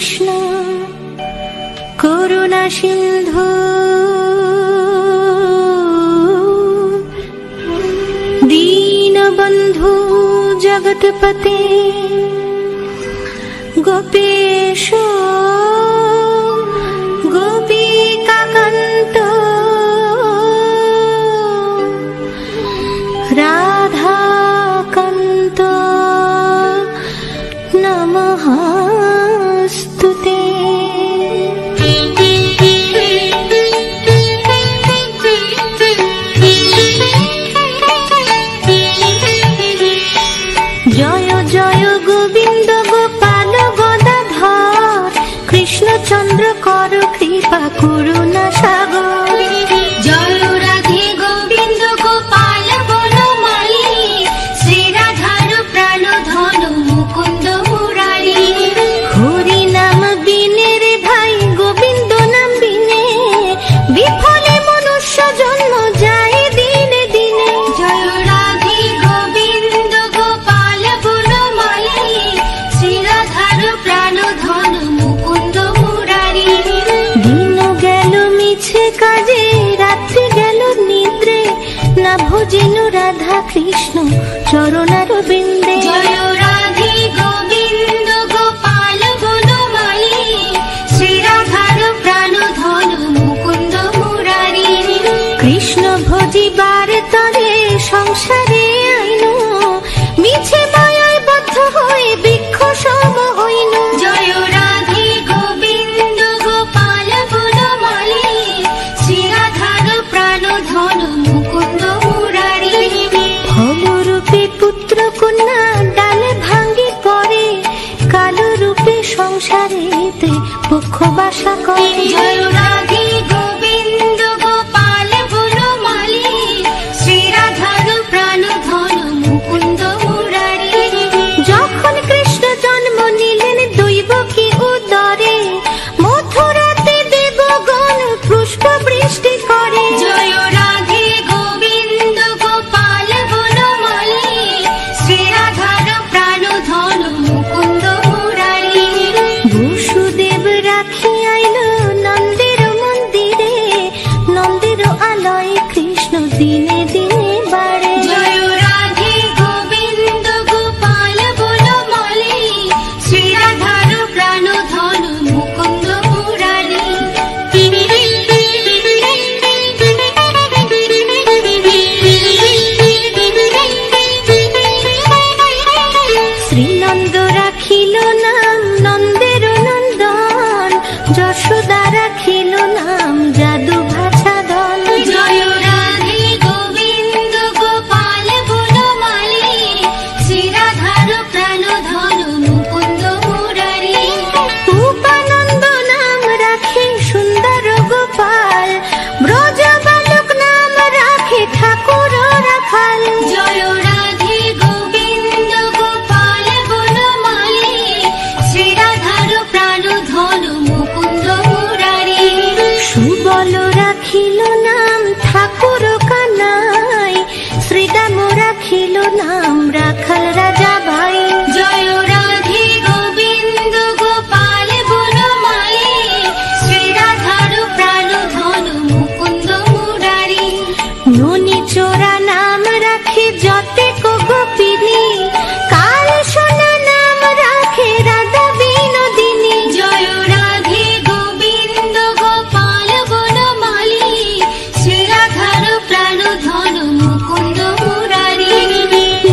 কৃষ্ণ করুণা সিন্ধু দীনবন্ধু জগৎপতে গোপেশ গোপিকাকান্ত রাধাকান্ত নমস্তুতে। জয় জয় গোবিন্দ গোপাল গদাধর কৃষ্ণচন্দ্র কর কৃপা করুণা সাগর। জয় রাধে গোবিন্দ গোপাল বনমালী শ্রী রাধার প্রাণ ধন মুকুন্দ মুরারি। হরি নাম বিনে রে ভাই গোবিন্দ নাম বিনে বিফলে মনুষ্য জন্ম যায় দিনে দিনে। জয় রাধে গোবিন্দ গোপাল বনমালী শ্রী রাধার প্রাণ ধন মুকুন্দ মুরারি। দিন গেল মিছে কাজে রাত্রি গেল নিদ্রে না ভজিল রাধা কৃষ্ণ চরণার বিন্দে। জয় রাধে গোবিন্দ গোপাল বনমালী শ্রী রাধার প্রাণ ধন মুকুন্দ মুরারি। কৃষ্ণ ভজিবার তরে সংসারে আইন মিছে মায়ায় বদ্ধ হয়ে বৃক্ষ সম হইল। জয় রাধে গোবিন্দ গোপাল বনমালী শ্রী রাধার প্রাণ ধন মুকুন্দ মুরারি। ফলরূপে পুত্র কন্যা ডালে ভাঙ্গি পড়ে কালো রূপে সংসারেতে পক্ষ বাসা করে। জয় রাধে গোবিন্দ গোপাল বনমালী শ্রী রাধার প্রাণ ধন মুকুন্দ মুরারি। যখন কৃষ্ণ জন্ম নিলেন দৈবকী উদরে মথুরাতে দেবগণ পুষ্প বৃষ্টি করে। জয় রাধে গোবিন্দ গোপাল বনমালী শ্রী রাধার প্রাণ ধন মুকুন্দ মুরারি। বসুদেব রাখি আইল নন্দের মন্দিরে নন্দের আলয়ে কৃষ্ণ দিনে দিনে বাড়ে। জয় রাধে গোবিন্দ গোপাল বনমালী শ্রী রাধার প্রাণ ধন মুকুন্দ মুরারি। শ্রীনন্দ রাখিল নাম নন্দের নন্দন যশোদা রাখিল নাম যাদু ভাষাধন। জয় রাধে গোবিন্দ গোপাল বনমালী শ্রী রাধার প্রাণ ধন মুকুন্দ মুরারি। উপানন্দ নাম রাখে সুন্দর গোপাল ব্রজ বালক নাম রাখে ঠাকুর রাখাল। জয় রাধে গোবিন্দ গোপাল বনমালী শ্রী রাধার প্রাণ ধন মুকুন্দ মুরারি। সুবল রাখিল নাম ঠাকুর কানাই শ্রীরাম রাখিল নাম রাখাল রাজা ভাই। জয় রাধে গোবিন্দ গোপাল বনমালী শ্রী রাধার প্রাণ ধন মুকুন্দ মুরারি। ননি চোরা নাম রাখে যতে গোপিনী কাল সোনা নাম রাখে রাধা বিনোদিনী। জয় রাধে গোবিন্দ গোপাল বনমালী শ্রী রাধার প্রাণ ধন মুকুন্দ মুরারি।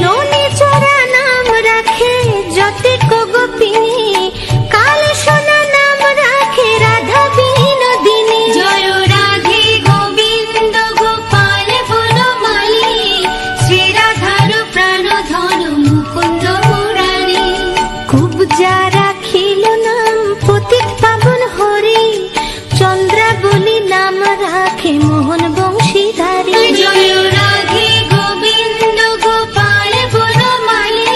ননি চোরা নাম রাখে যতে গোপিনী কাল সোনা নাম রাখে রাধা বিনোদিনী। জয় রাধে গোবিন্দ গোপাল বনমালী শ্রী রাধার প্রাণ ধন মুকুন্দ মুরারি। কুবজা রাখিল নাম পতিত পাবন হরি চন্দ্রাবলী নাম রাখে মোহন বংশীধারী। জয় রাধে গোবিন্দ গোপাল বনমালী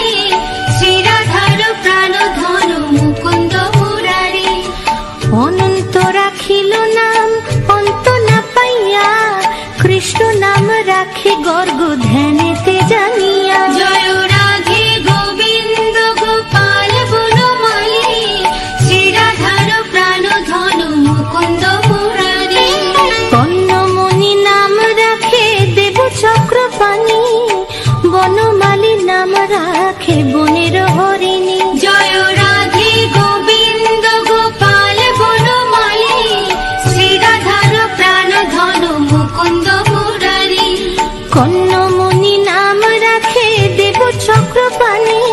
শ্রী রাধার প্রাণ ধন মুকুন্দ মুরারি। অনন্ত রাখিল নাম অন্ত না পাইয়া কৃষ্ণ নাম রাখে গর্গ ধ্যানেতে জানিয়া। জয় রাধে গোবিন্দ গোপাল বনমালী শ্রী রাধা রাখে বনের হরিণী। জয় রাধে গোবিন্দ গোপাল বনমালী, শ্রীরাধার প্রাণ ধন মুকুন্দ মুরারি। কন্যমণি নাম রাখে দেব চক্রপাণি,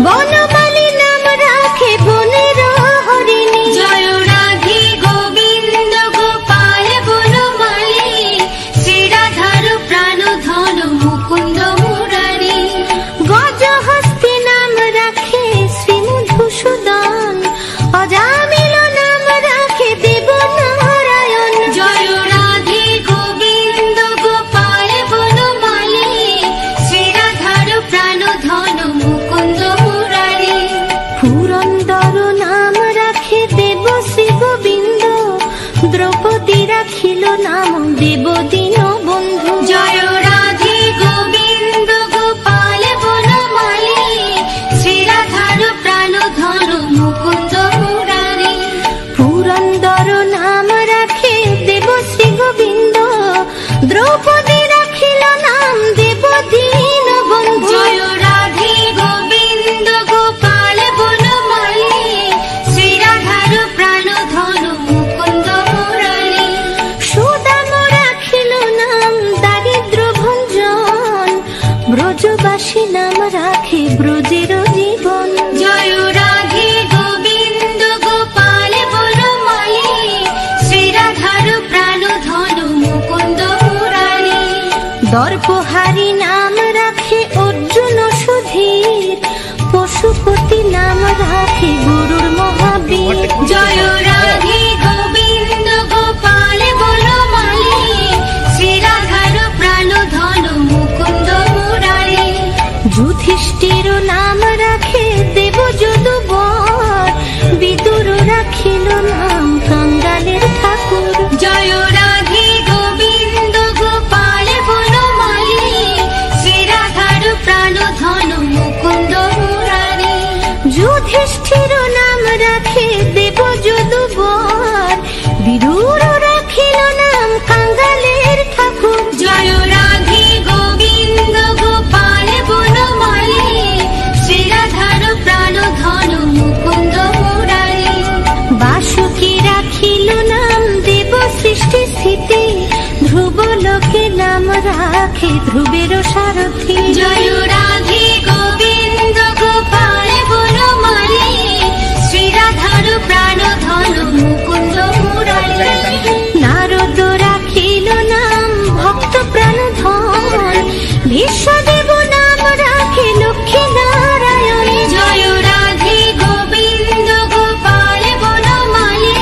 বনমালী নাম রাখে বনের হরিণী। জয় রাধে গোবিন্দ গোপাল বনমালী, শ্রীরাধার প্রাণ ধন মুকুন্দ মুরারি। গজহস্তি নাম রাখে শ্রী মধুসূদন, অজামিল নাম রাখে দেব নারায়ণ। জয় রাধে গোবিন্দ গোপাল বনমালী, শ্রীরাধার প্রাণ ধন মুকুন্দ মুরারি। পুরন্দর নাম রাখে দেব শ্রী গোবিন্দ, দ্রৌপদী রাখিল নাম দেব দীন বন্ধু। জয় রাধে গোবিন্দ গোপাল বনমালী, শ্রীরাধার প্রাণ ধন মুকুন্দ মুরারি। পুরন্দর নাম রাখে দেব শ্রী গোবিন্দ, দ্রৌপদী রাখিল নাম দেব দীন বন্ধু। জয় রাধে গোবিন্দ গোপাল বনমালী, শ্রীরাধার প্রাণ ধন মুকুন্দ মুরারি। সুদাম রাখিল নাম দারিদ্র ভঞ্জন, ব্রজবাসী নাম রাখে ব্রজের জীবন। জয় রাধে গোবিন্দ গোপাল বনমালী, শ্রীরাধার প্রাণ ধন মুকুন্দ মুরারি। দর্পহারি নাম রাখে অর্জুন সুধীর, পশুপতি নাম রাখে গরুর মহাবীর। জয় রাধে গোবিন্দ গোপাল বনমালী, শ্রীরাধার প্রাণ ধন মুকুন্দ মুরারি। যুধিষ্ঠির নাম রাখে দেব যদুবর, বিদুর রাখিল নাম কাঙ্গালের ঠাকুর। জয় রাধে গোবিন্দ গোপাল বনমালী, শ্রীরাধার প্রাণ ধন মুকুন্দ মুরারি। যুধিষ্ঠির নাম রাখে দেব যদুবর, বিদুর রাখিল নাম কাঙ্গালের ঠাকুর। জয় রাধে গোবিন্দ গোপাল বনমালী, শ্রীরাধার প্রাণ ধন মুকুন্দ মুরারি। বাসুকি রাখিল নাম দেব সৃষ্টি স্থিতি, ধ্রুব লোকে নাম রাখে ধ্রুবের সারথি। জয় রাধে গোবিন্দ গোপাল বনমালী, শ্রীরাধার প্রাণ ধন মুকুন্দ মুরারি। নারদ রাখিল নাম ভক্ত প্রাণ ধন, বিশ্বদেব নাম রাখে লক্ষ্মী নারায়ণ। জয় রাধে গোবিন্দ গোপাল বনমালী,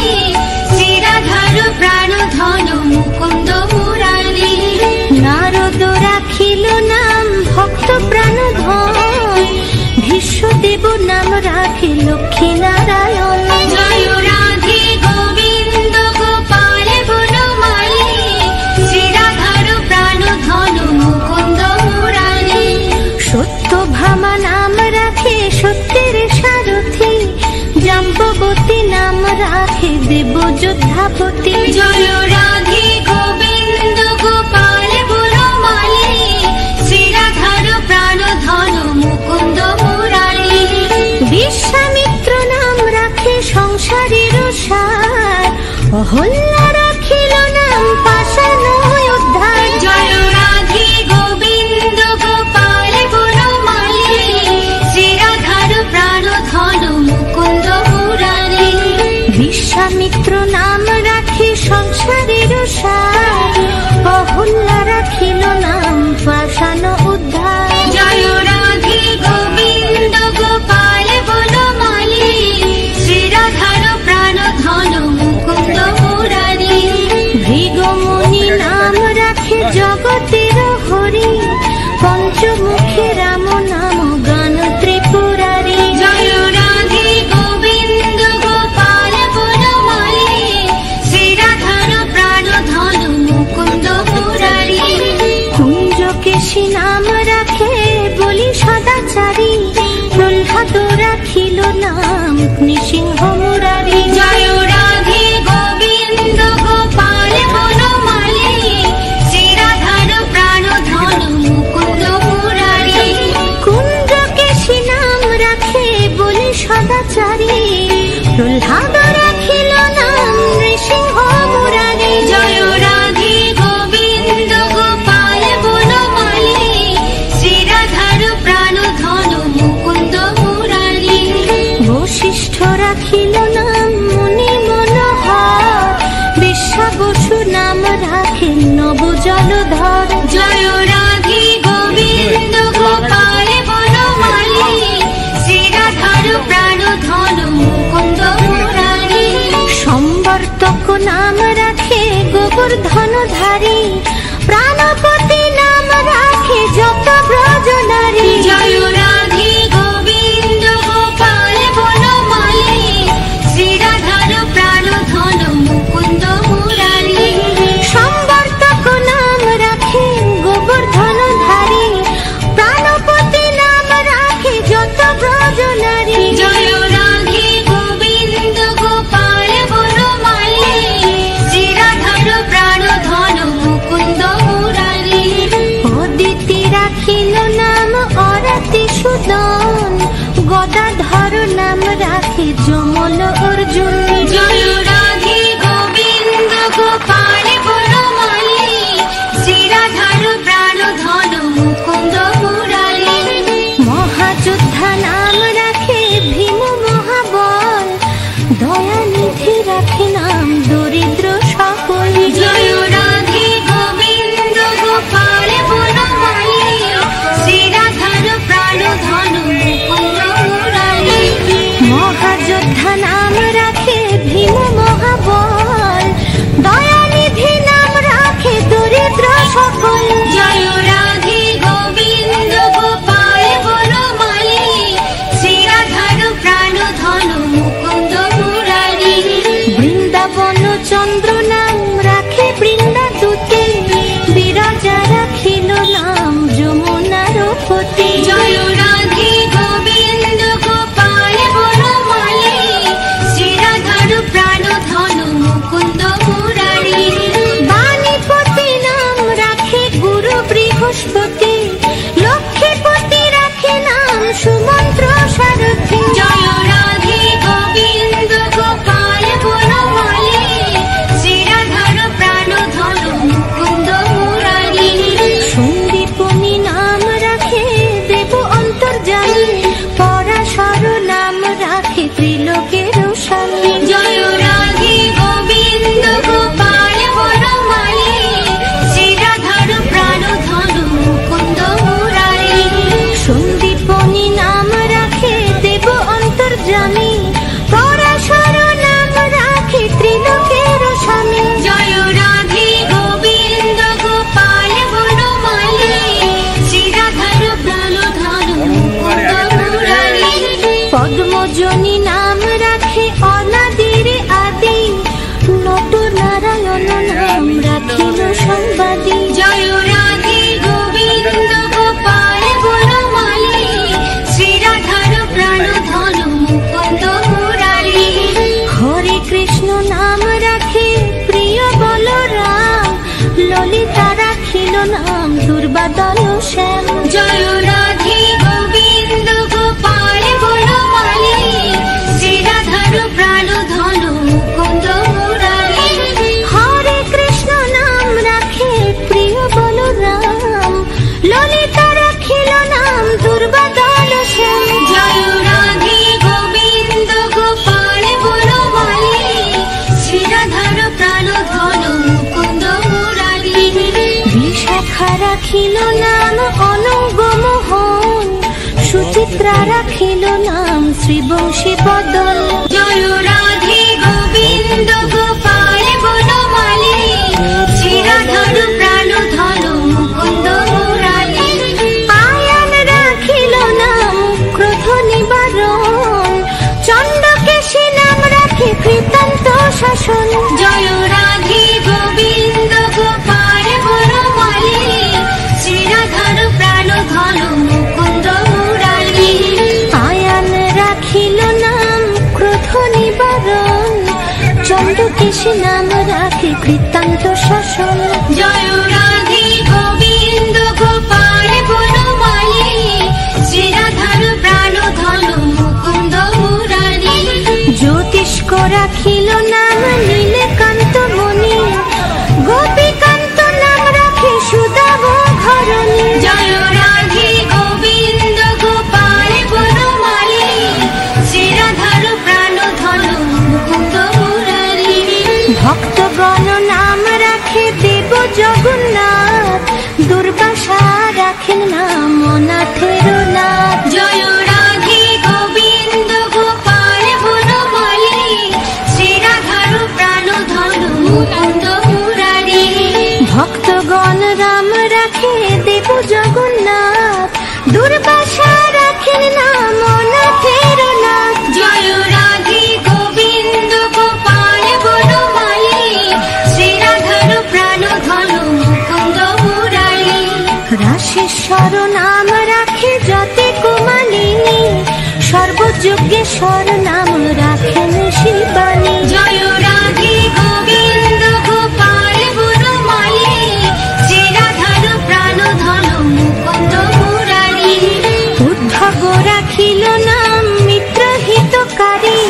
শ্রীরাধার প্রাণ ধন মুকুন্দ মুরারি। নারদ রাখিল নাম ভক্ত প্রাণ ধন, বিশ্বদেব নাম রাখে লক্ষ্মী নারায়ণ। জয় রাধে গোবিন্দ গোপাল বনমালী, শ্রীরাধার প্রাণ ধন মুকুন্দ মুরারি। সত্যভামা নাম রাখে সত্যের সারথি, জাম্ববতী নাম রাখে দেব যোদ্ধাপতি। জয় রাধে গোবিন্দ গোপাল বনমালী, শ্রীরাধার প্রাণ ধন মুকুন্দ মুরারি। বিশ্বামিত্র নাম রাখে সংসারের সার, অহল্যা রাখিল নাম পাষাণ উদ্ধার। জয় রাধে গোবিন্দ গোপাল বনমালী, শ্রীরাধার প্রাণ ধন মুকুন্দ মুরারি। বিশ্বামিত্র নাম রাখে সংসারের সার, অহল্যা রাখিল নাম পাষাণ উদ্ধার। জয় রাধে গোবিন্দ গোপাল বনমালী, শ্রীরাধার প্রাণ ধন মুকুন্দ মুরারি। ভৃগমুনি নাম রাখে জগতের হরি, পঞ্চমুখী রাম নাম গান ত্রিপুরারি। জয় রাধে গোবিন্দ গোপাল বনমালী, শ্রীরাধার প্রাণ ধন মুকুন্দ মুরারি। কুঞ্জকেশী নাম রাখে বলি সদাচারী, প্রহ্লাদ রাখিল নাম নৃসিংহ মুরারি। জয় রাধে গোবিন্দ গোপাল বনমালী, শ্রীরাধার প্রাণ ধন মুকুন্দ মুরারি। কুন্দ রাখে যমল অর্জুন। জয় রাধে গোবিন্দ গোপাল বনমালী, শ্রীরাধার প্রাণ ধন মুকুন্দ মুরালী। মহাযোদ্ধা নাম রাখে ভীম মহাবল, দয়ানিধি রাখে নাম দরিদ্র সকল। জয় রাধে গোবিন্দ গোপাল বনমালী, শ্রীরাধার প্রাণ ধন মুকুন্দ মুরালী। মহাযোদ্ধা নাম রাখে ভীম মহাবল, দয়ানিধি নাম রাখে দরিদ্র সকল। জয় রাধে গোবিন্দ গোপাল বনমালী, শ্রীরাধার প্রাণ ধন মুকুন্দ মুরালী। বৃন্দাবন চন্দ্র নাম রাখে বৃন্দাদূতে, বিরাজা রাখিল নাম যমুনার পতি। জয় রাধে গোবিন্দ গোপাল বনমালী, শ্রীরাধার প্রাণ ধন মুকুন্দ মুরালী। বাণীপতি নাম রাখে গুরু বৃহস্পতি, লক্ষ্মীপতি রাখে নাম সুমন্ত্র সারথি। জয় রাধে গোবিন্দ গোপাল বনমালী, শ্রীরাধার প্রাণ ধন মুকুন্দ মুরালী। সন্দীপনী নাম রাখে দেব অন্তর্যামী, পরাশর নাম রাখে ত্রিলোকের স্বামী। জয় রাধে গোবিন্দ গোপাল বনমালী, শ্রীরাধার প্রাণ ধন মুকুন্দ মুরালী। সন্দীপনী নাম রাখে দেব অন্তর্যামী, পরাশর নাম রাখে ত্রিলোকের স্বামী। জয় রাধে গোবিন্দ গোপাল বনমালী, শ্রীরাধার প্রাণ ধন মুকুন্দ মুরালী। পদ্মজনী নাম রাখে অনাদির আদি, নট নারায়ণ নাম রাখিল সংবাদী। জয় রাধে গোবিন্দ গোপাল বনমালী, শ্রীরাধার প্রাণ ধন মুকুন্দ মুরালী। হরে কৃষ্ণ নাম রাখে প্রিয় বলরাম, ললিতা রাখিল নাম দুর্বাদল শ্যাম। জয় রাধে গোবিন্দ গোপাল বনমালী, শ্রীরাধার প্রাণ ধন মুকুন্দ মুরালী। হরে কৃষ্ণ নাম রাখে প্রিয় বলরাম, ললিতা রাখিল নাম দুর্বাদল শ্যাম। জয় রাধে গোবিন্দ গোপাল বনমালী, শ্রীরাধার প্রাণ ধন মুকুন্দ মুরালী। বিশাখা রাখিল নাম অনঙ্গ মোহন, সুচিত্রা রাখিল নাম শ্রীবংশী বদন। জয় রাধে গোবিন্দ গোপাল বনমালী, শ্রীরাধার প্রাণ ধন মুকুন্দ মুরালী। আয়ান রাখিল নাম ক্রোধ নিবারণ, চণ্ডকেশী নাম রাখে কৃতান্ত শাসন। জয় রাধে গোবিন্দ গোপাল বনমালী, শ্রীরাধার প্রাণ ধন মুকুন্দ মুরালী। আয়ান রাখিল নাম ক্রোধ নিবারণ, চণ্ডকেশী নাম রাখে কৃতান্ত শাসন। জয় রাধে গোবিন্দ গোপাল বনমালী, শ্রীরাধার প্রাণ ধন মুকুন্দ মুরালী। জ্যোতিষ্ক রাখিল নাম নীলকান্ত মণি, গোপীকান্ত নাম রাখে সুদাম ঘরণী। জয় রাধে গোবিন্দ গোপাল বনমালী, শ্রীরাধার প্রাণ ধন মুকুন্দ মুরালী। ভক্তগণ নাম রাখে দেব জগন্নাথ, দুর্বাসা রাখেন নাম অনাথের নাথ। জয় রাধে গোবিন্দ গোপাল বনমালী, শ্রীরাধার প্রাণ ধন মুকুন্দ মুরালী। ভক্তগণ রাম রাখে দেব জগন্নাথ, দুর্বাসা রাখেন নাম অনাথের নাথ। জয় রাধে গোবিন্দ গোপাল বনমালী, শ্রীরাধার প্রাণ ধন মুকুন্দ মুরালী। রাশেশ্বর নাম রাখে যতে কুমালিনী, সর্বযজ্ঞেশ্বর নাম রাখেন শিবানী। জয় রাধে গোবিন্দ গোপাল বনমালী, শ্রীরাধার প্রাণ ধন মুকুন্দ মুরালী। উদ্ধব রাখিল নাম মিত্রহিতকারী,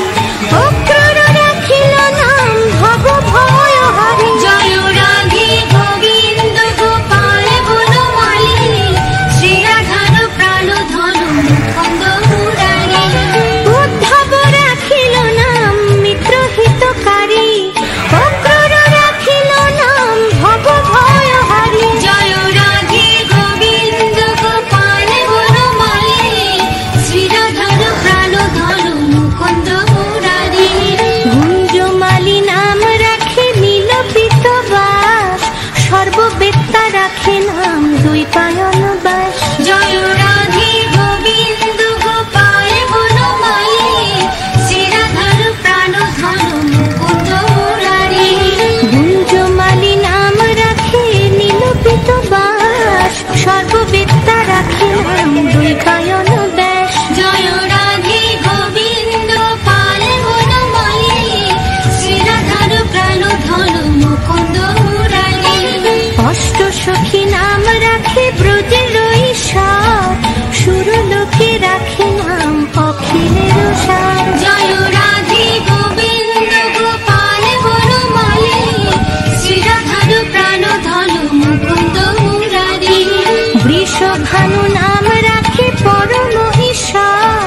ভানু নাম রাখে পরম ঈশ্বর,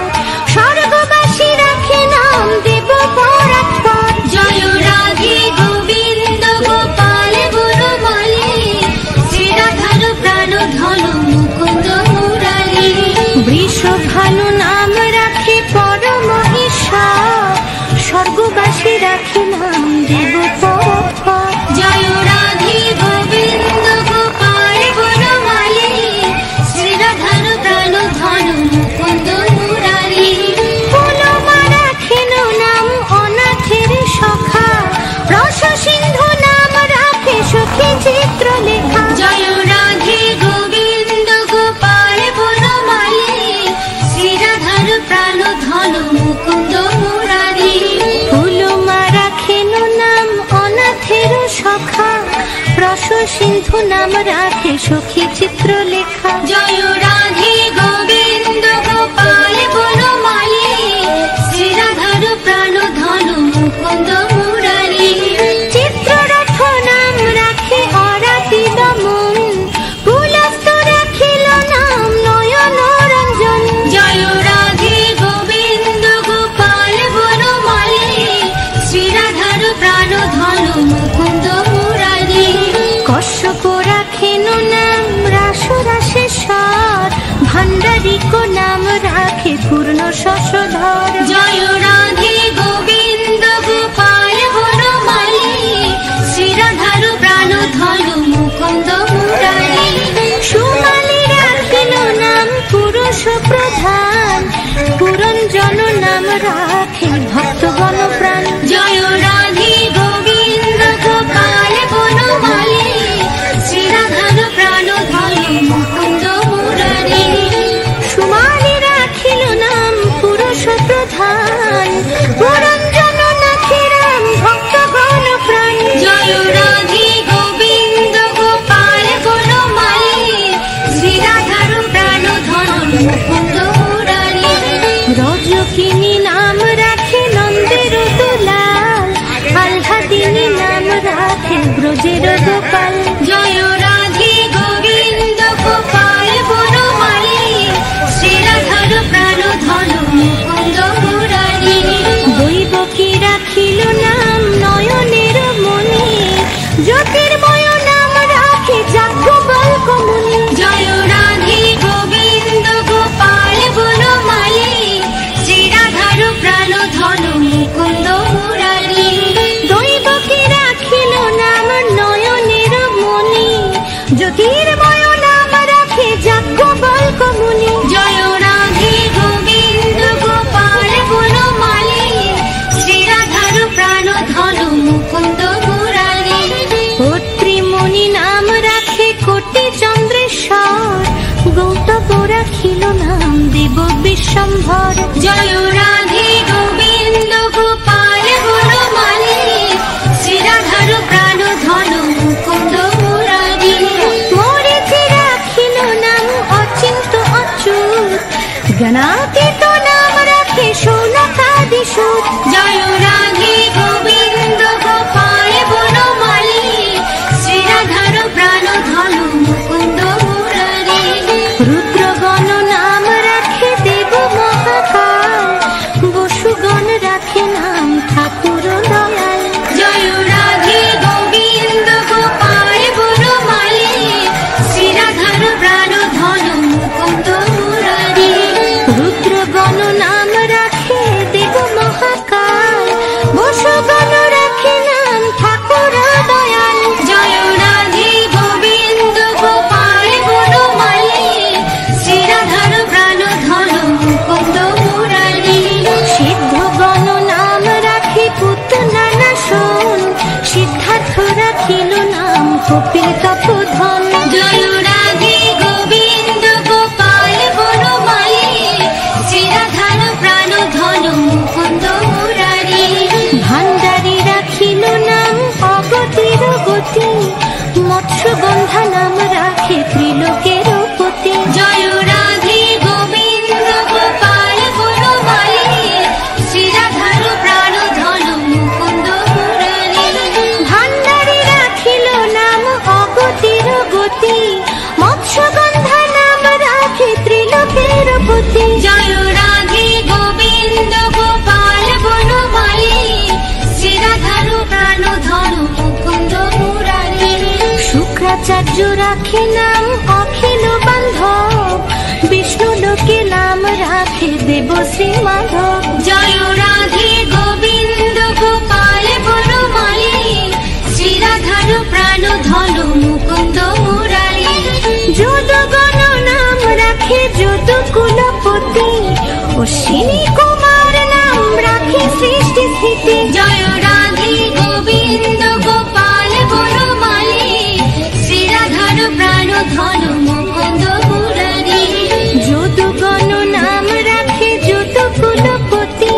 স্বর্গবাসী রাখে নাম দেব পরাৎপর। জয় রাধে গোবিন্দ গোপাল বনমালী, শ্রী রাধার প্রাণ ধন মুকুন্দ মুরারি। বৃষ ভানু নাম রাখে পরম ঈশ্বর, স্বর্গবাসী রাখে নাম দেব পরাৎপর। জয় রাধে গোবিন্দ গোপাল বনমালী, শ্রী রাধার প্রাণ ধন মুকুন্দ মুরারি। ফুলমা রাখেন নাম অনাথের সখা, রস সিন্ধু নাম রাখে সখী চিত্রলেখা। জয় রাধে গোবিন্দ গোপাল বনমালী, শ্রী রাধার প্রাণ ধন মুকুন্দ মুরারি। ফুলমা রাখেন নাম অনাথের সখা, রস সিন্ধু নাম রাখে সখী চিত্রলেখা। জয় রাধে গোবিন্দ গোপাল বনমালী, শ্রী রাধার প্রাণ ধন মুকুন্দ মুরারি। চিত্ররথ নাম রাখে অরাতি দমন, পুলস্ত রাখিল নাম নয়ন রঞ্জন। জয় রাধে গোবিন্দ গোপাল বনমালী, শ্রী রাধার প্রাণ ধন মুকুন্দ মুরারি। কশ্যপ রাখেন নাম রাসরাসেশ্বর, ভান্ডারিক নাম রাখে পূর্ণ শশধর। জয় রাধে গোবিন্দ গোপাল বনমালী, শ্রী রাধার প্রাণ ধন মুকুন্দ মুরারি। সুমালি রাখিল নাম পুরুষ প্রধান, পুরঞ্জন নাম রাখে ভক্তগণ প্রাণ। জয় রাধে গোবিন্দ গোপাল বনমালী, শ্রী রাধার প্রাণ ধন মুকুন্দ মুরারি। সুমালি রাখিল নাম পুরুষ প্রধান, পুরঞ্জন নাখে রাম ভক্তগণ প্রাণ। জয় রাধে গোবিন্দ গোপাল বনমালী, শ্রী রাধার প্রাণ ধন মুকুন্দ মুরারি। রজকিনী নাম রাখে নন্দের দুলাল, আহ্লাদিনী নাম রাখে ব্রজের গোপাল। জয় রাধে গোবিন্দ গোপাল বনমালী, শ্রী রাধার প্রাণ ধন মুকুন্দ মুরারি। দৈবকী রাখিল নাম নয়নের মণি, জ্যোতির্ময় নাম রাখে যাজ্ঞবল্ক্য মুনি। জয় রাধে গোবিন্দ গোপাল বনমালী, শ্রী রাধার প্রাণ ধন মুকুন্দ মুরারি। দৈবকী রাখিল নাম নয়নের মণি, জ্যোতির্ময় নাম রাখে যাজ্ঞবল্ক্য মুনি। জয় রাধে গোবিন্দ গোপাল বনমালী, শ্রী রাধার প্রাণ ধন মুকুন্দ মুরারি। অত্রিমণি নাম রাখে কোটি চন্দ্রেশ্বর, গৌতম রাখিল নাম দেব বিশ্বম্ভর। জয় রাধে গোবিন্দ গোপাল বনমালী, শ্রী রাধার প্রাণ ধন মুকুন্দ মুরারি। মরিচি রাখিল নাম অচিন্ত অচ্যুত, জ্ঞানাতীত নাম রাখে সৌনকাদি সুত। জয় রাধে গোবিন্দ গোপাল বনমালী, শ্রী রাধার প্রাণ ধন মুকুন্দ মুরারি। রুদ্রগণ নাম রাখে দেব মহাকাল, বসুগণ রাখে নাম ঠাকুর দয়াল। জয় রাধে গোবিন্দ গোপাল বনমালী, শ্রী রাধার প্রাণ ধন মুকুন্দ মুরারি। রুদ্রগণ নাম রাখে দেব মহাকাল, বসুগণ রাখে নাম ঠাকুর দয়াল। জয় রাধে গোবিন্দ গোপাল বনমালী, শ্রী রাধার প্রাণ ধন মুকুন্দ মুরারি। সিদ্ধগণ নাম রাখে পুতনা নাশন, সিদ্ধার্থ রাখিল নাম কপিল তপোধন। জয় রাধে গোবিন্দ গোপাল বনমালী, শ্রী রাধার প্রাণ ধন মুকুন্দ মুরারি। ভান্ডারী রাখিল নাম অগতির গতি, মৎস্যগন্ধা নাম রাখে ত্রিলোকের পতি। জয় রাধে গোবিন্দ গোপাল বনমালী, শ্রী রাধার প্রাণ ধন মুকুন্দ মুরারি। ভান্ডারী রাখিল নাম অগতির রাখে নাম অখিল বান্ধব, বিষ্ণু লোকে নাম রাখে দেব শ্রী মাধব। জয় রাধে গোবিন্দ গোপাল বনমালী, শ্রী রাধার প্রাণ ধন মুকুন্দ মুরারি। যদুগণ নাম রাখে যদু কুলপতি, অশ্বিনী কুমার নাম রাখে সৃষ্টি স্থিতি। জয় রাধে গোবিন্দ গোপাল বনমালী, শ্রী রাধার প্রাণ ধন মুকুন্দ মুরারি। যদুগণ নাম রাখে যদু কুলপতি,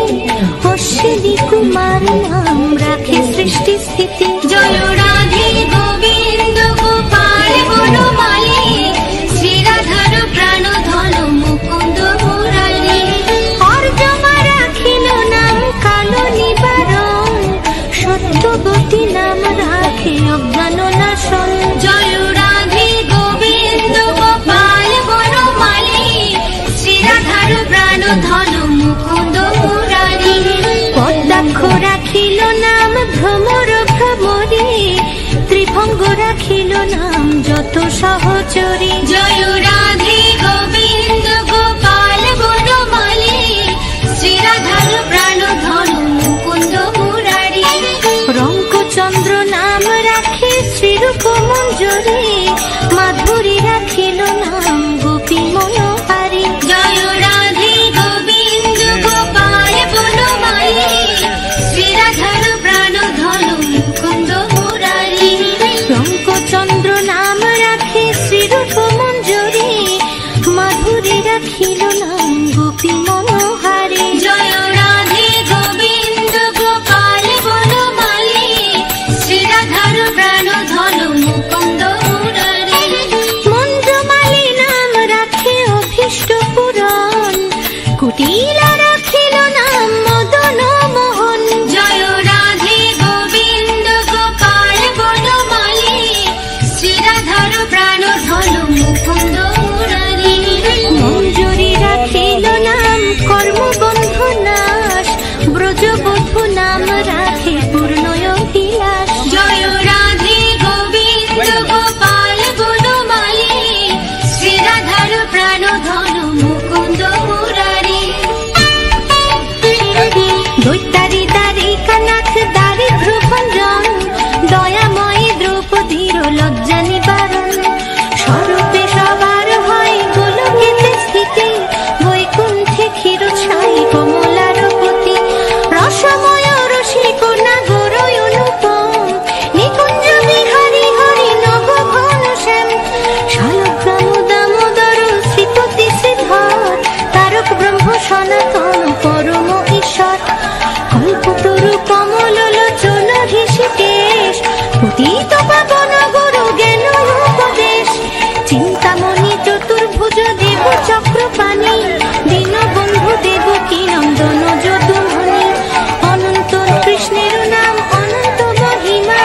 অশ্বিনী কুমার নাম রাখে সৃষ্টি স্থিতি। জয় রাধে গোবিন্দ গোপাল বনমালী, শ্রী রাধার প্রাণ ধন মুকুন্দ মুরারি। অর্জমা রাখিল নাম কালো নিবারণ, সত্যবতী নাম রাখে অজ্ঞান নাশন। জয় রাধে গোবিন্দ গোপাল বনমালী, শ্রী রাধার প্রাণ ধন মুকুন্দ মুরারি। পদ্মাক্ষ রাখিল নাম ভ্রমর ভ্রমরে, ত্রিভঙ্গ রাখিল নাম যত সহচরী। জয় রাধে গোবিন্দ গোপাল বনমালী, শ্রী রাধার প্রাণ ধন মুকুন্দ মুরারি। রঙ্কচন্দ্র নাম রাখে শ্রীরূপ মঞ্জরে, মাধুরী রাখিল নাম গোপী মনোহারী। জয় রাধে গোবিন্দ গোপাল বনমালী, শ্রী রাধার প্রাণ ধন মুকুন্দ মুরারি। রঙ্কচন্দ্র নাম রাখে শ্রীরূপ মঞ্জরে, মাধুরী রাখিল নাম গোপী মনোহারী। জয় রাধে গোবিন্দ গোপাল বনমালী, শ্রী রাধার প্রাণ ধন মুকুন্দ মুরারি। মঞ্জুমালী নাম রাখে অভীষ্ট পূরণ, কুটিলা রাখিল নাম মদন মোহন। জয় রাধে গোবিন্দ গোপাল বনমালী, শ্রী রাধার প্রাণ ধন মুকুন্দ মুরারি। মঞ্জুরি রাখিল নাম কর্মবন্ধু নাশ, ব্রজবধূ নাম রাখে পূর্ণয় বিলাস। জয় রাধে গোবিন্দ গোপাল বনমালী, শ্রী রাধার প্রাণ ধন মুকুন্দ মুরারি। দৈত্যারি দ্বারিকা নাথ দারিদ্র ভঞ্জন, দয়াময়ী দ্রৌপদীর লজ্জা নিবারণ। স্বরূপে সবার হয় গোলকেতে স্থিতি, বৈকুণ্ঠে ক্ষীরসাই কমলার পতি। রসময় রসিক নাগর অনুপম, নিকুঞ্জ বিহারী হরি নব ঘন শ্যাম। শালগ্রাম দামোদর শ্রীপতি শ্রীধর, তারক ব্রহ্ম সনাতন পরম ঈশ্বর। কল্পতরু কমল লোচন ঋষিকেশ, পতিত পাবন গুরু জ্ঞান উপদেশ। চিন্তামণি চতুর্ভুজ দেব চক্রপাণি, দীনবন্ধু দেবকী নন্দন যদুমণি। অনন্ত কৃষ্ণের নাম অনন্ত মহিমা,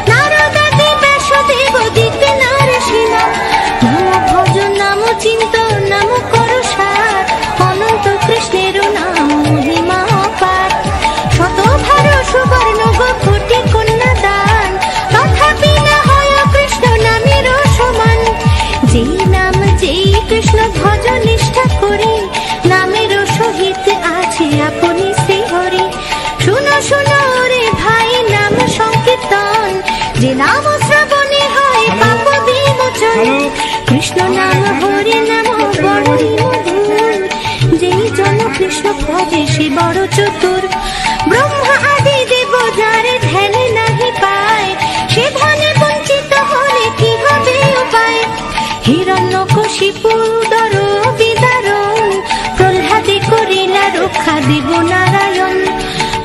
নারদাদি ব্যাসদেব দিতে নরসিংহ। নাম ভজ নাম চিন্ত নাম কর সার, অনন্ত কৃষ্ণের নাম মহিমা অপার। শতভার সুবর্ণ কোটি কন্যা দান, তথাপি না হয় কৃষ্ণ নামের সমান। যেই নাম যেই কৃষ্ণ ভজ নিষ্ঠা করে, নামের সহিত আছে আপনি শ্রী হরি। শুনো শুনো রে ভাই নাম সংকীর্তন, যে নাম শ্রবণে হয় পাপ বিমোচন। কৃষ্ণ নাম হরি নাম বড়ই মধুর, যেই জন কৃষ্ণ ভজে সে বড় চতুর। ব্রহ্মা আদি দেব যারে ধ্যানে নাহি পায়, সে ধনে বঞ্চিত হলে কি হবে উপায়। হিরণ্যকশিপু দর বিদারণ, প্রহ্লাদে করিলা রক্ষা দেব নারায়ণ।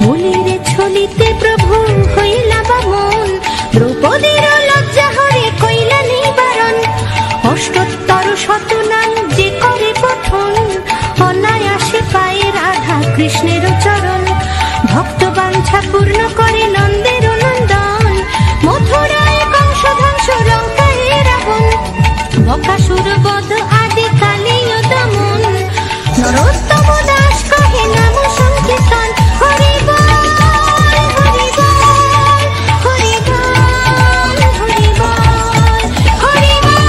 মুনিরে ছলিতে প্রভু হইলা বামন, দ্রৌপদীর লজ্জা হরে কইলা নিবারণ। অষ্টোত্তর শত নাম যে করে পঠন, অনায়াসে পায়ে রাধা কৃষ্ণের চরণ। ভক্ত বাঞ্ছা পূর্ণ করে নন্দের নন্দন, মথুরায় কংস ধ্বংস লঙ্কায় রাবণ। বকাসুর বধ আদি কালীয় দমন, নরোত্তম দাস কহে নাম সংকীর্তন। হরি বল হরি বল হরি বল হরি বল হরি বল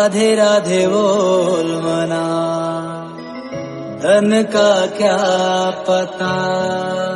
राधे राधे बोल मना, धन का क्या पता।